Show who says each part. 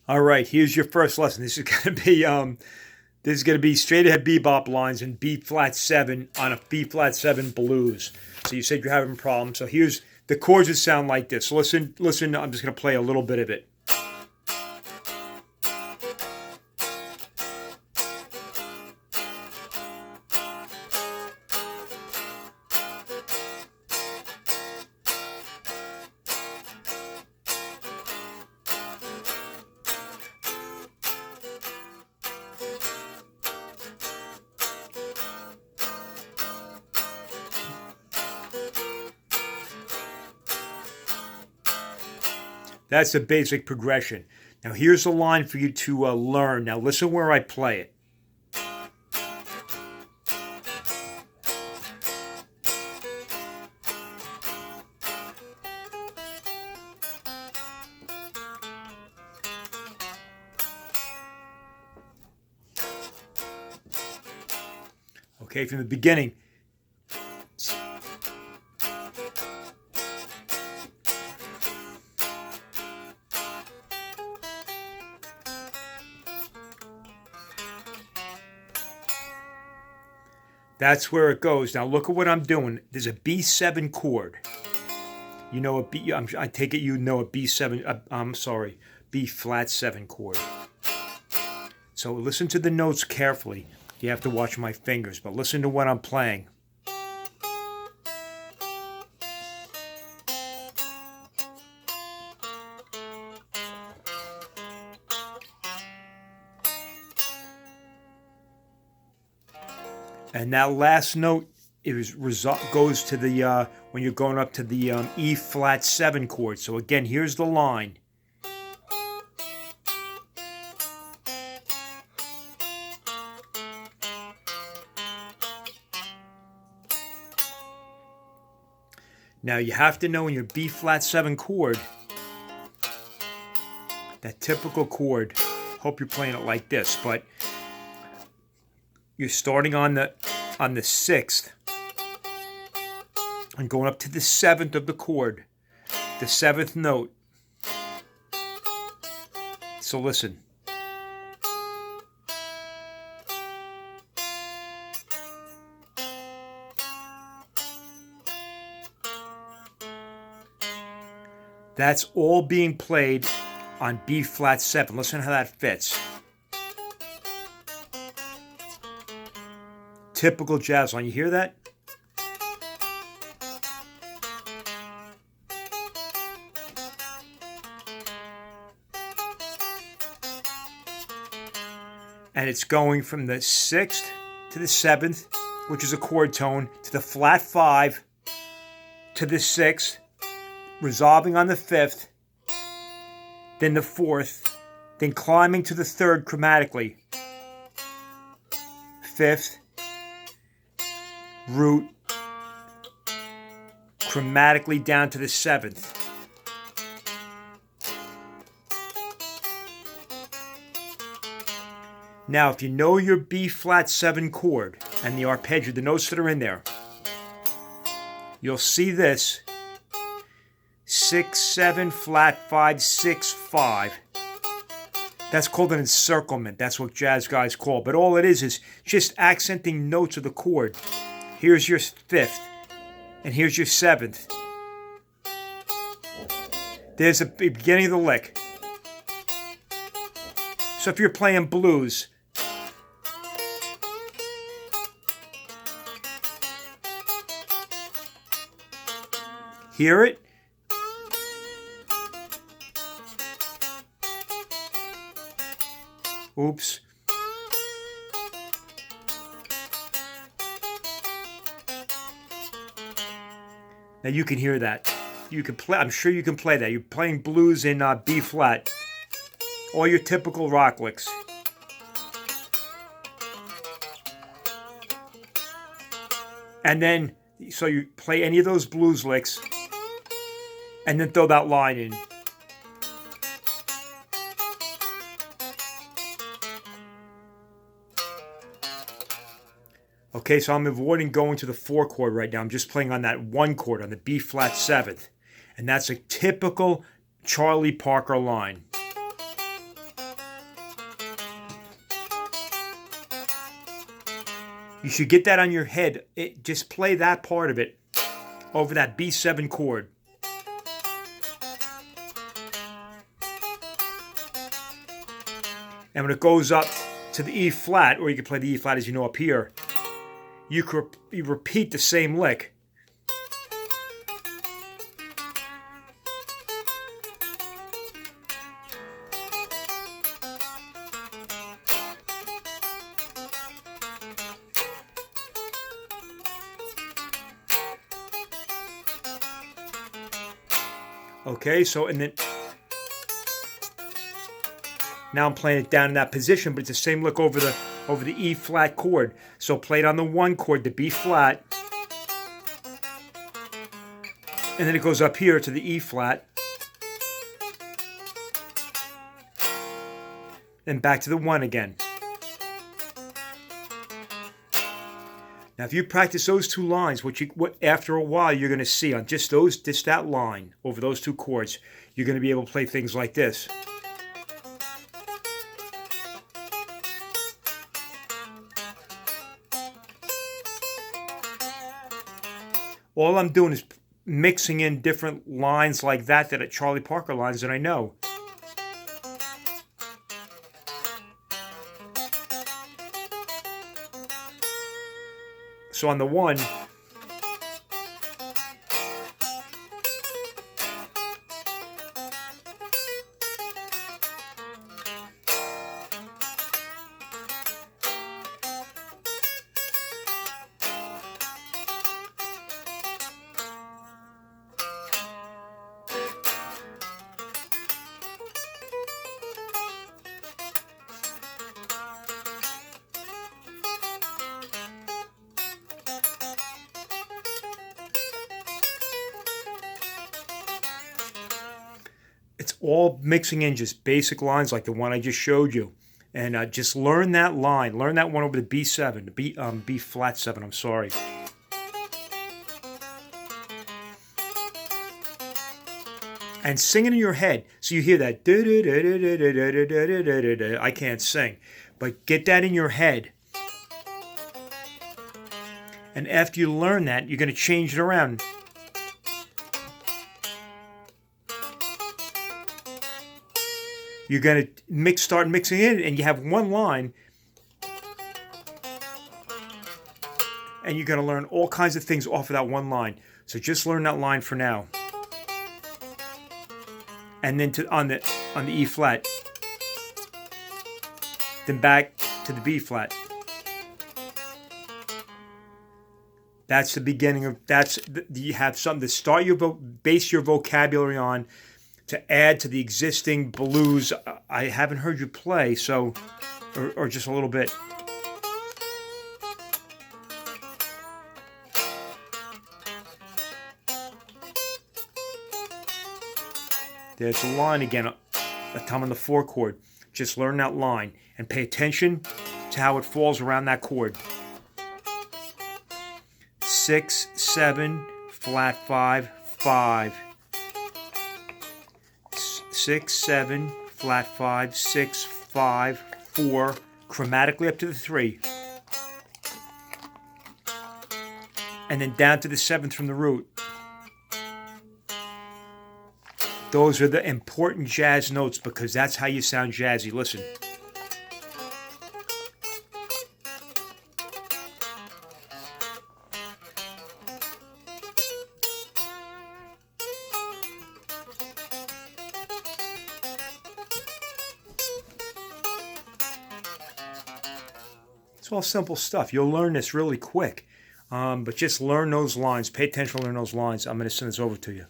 Speaker 1: All right, here's your first lesson. This is gonna be straight ahead bebop lines in B flat seven on a B flat seven blues. So you said you're having problems. So here's the chords that sound like this. Listen, listen. I'm just gonna play a little bit of it. That's the basic progression. Now here's the line for you to learn. Now listen where I play it. Okay, from the beginning. That's where it goes. Now look at what I'm doing. There's a B7 chord. You know a B. I take it you know a B7. I'm sorry, B flat 7 chord. So listen to the notes carefully. You have to watch my fingers, but listen to what I'm playing. And that last note goes to the when you're going up to the E flat 7 chord. So again, here's the line. Now you have to know in your B flat 7 chord, that typical chord. Hope you're playing it like this, but you're starting on the 6th and going up to the 7th of the chord, the 7th note. So listen. That's all being played on B flat 7. Listen how that fits. Typical jazz line. You hear that? And it's going from the 6th to the 7th, which is a chord tone, to the flat 5, to the 6th, resolving on the 5th, then the 4th, then climbing to the 3rd chromatically. 5th, root, chromatically down to the 7th. Now, if you know your B flat 7 chord and the arpeggio, the notes that are in there, you'll see this 6, 7, flat 5, 6, 5. That's called an encirclement. That's what jazz guys call it. But all it is just accenting notes of the chord. Here's your 5th, and here's your 7th. There's the beginning of the lick. So if you're playing blues, hear it? Oops. Now you can hear that. You can play. I'm sure you can play that. You're playing blues in B flat. All your typical rock licks. And then, so you play any of those blues licks, and then throw that line in. Okay, so I'm avoiding going to the 4 chord right now. I'm just playing on that 1 chord, on the B flat 7th. And that's a typical Charlie Parker line. You should get that on your head. Just play that part of it over that B7 chord. And when it goes up to the E flat, or you can play the E flat as you know up here, you repeat the same lick. Okay, so and then now I'm playing it down in that position, but it's the same lick over the E flat chord. So play it on the 1 chord, the B flat, and then it goes up here to the E flat, then back to the 1 again. Now, if you practice those 2 lines, what after a while you're going to see on just that line over those 2 chords, you're going to be able to play things like this. All I'm doing is mixing in different lines like that are Charlie Parker lines that I know. So on the 1, it's all mixing in just basic lines like the one I just showed you. And just learn that line. Learn that one over the B7, the B flat 7, I'm sorry. And sing it in your head. So you hear that. I can't sing. But get that in your head. And after you learn that, you're going to change it around. You're going to start mixing in, and you have one line, and you're going to learn all kinds of things off of that one line. So just learn that line for now. And then on the E flat, then back to the B flat. That's the beginning of, you have something to start base your vocabulary on, to add to the existing blues. I haven't heard you play, so, or just a little bit. There's a line again, that time on the 4 chord. Just learn that line and pay attention to how it falls around that chord. 6, 7, flat 5, 5. 6, 7, flat 5, 6, 5, 4, chromatically up to the 3. And then down to the 7th from the root. Those are the important jazz notes because that's how you sound jazzy. Listen. It's all simple stuff. You'll learn this really quick. But just learn those lines. Pay attention to learn those lines. I'm going to send this over to you.